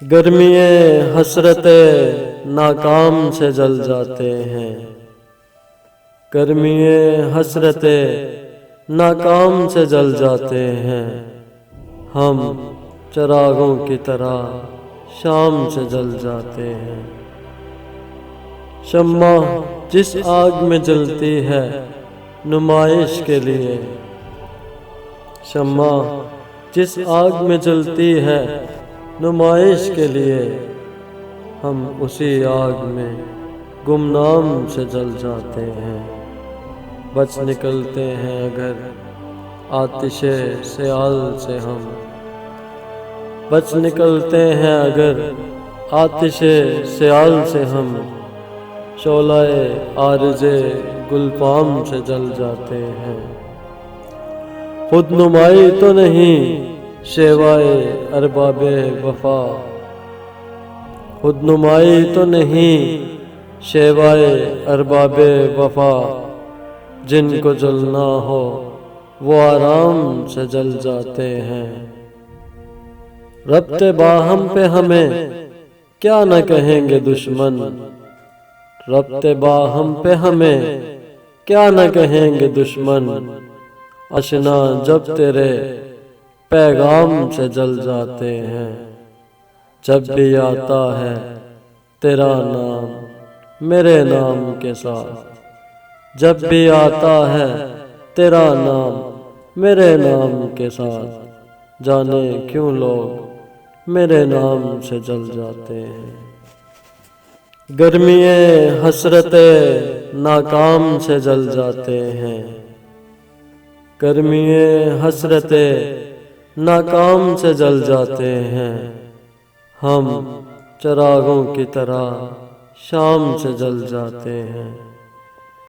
गर्मिये हसरते नाकाम से जल जाते हैं। गर्मिये हसरते नाकाम से जल जाते हैं। हम चिरागों की तरह शाम से जल जाते हैं। शम्मा जिस आग में जलती है नुमाइश के लिए, शम्मा जिस आग में जलती है नुमाइश के लिए, हम उसी आग में गुमनाम से जल जाते हैं। बच निकलते हैं अगर आतिशे सियाल से हम, बच निकलते हैं अगर आतिशे सियाल से हम, शोलाए आरज़े गुलफाम से जल जाते हैं। खुद नुमाई तो नहीं शेवाए अरबाबे वफा, खुद नुमाई तो नहीं शेवाए अरबाबे वफा, जिनको जलना हो वो आराम से जल जाते हैं। रब्ते बाहम पे हमें क्या न कहेंगे दुश्मन, रब्ते बाहम पे हमें क्या न कहेंगे दुश्मन, अशना जब तेरे पैगाम से जल जाते हैं। जब भी आता है तेरा नाम मेरे नाम के साथ, जब भी आता है तेरा नाम मेरे नाम के साथ, जाने क्यों लोग मेरे नाम से जल जाते हैं। गर्मिये हसरते नाकाम से जल जाते हैं। गर्मिये हसरते नाकाम से जल जाते हैं। हम चिरागों की तरह शाम से जल जाते हैं।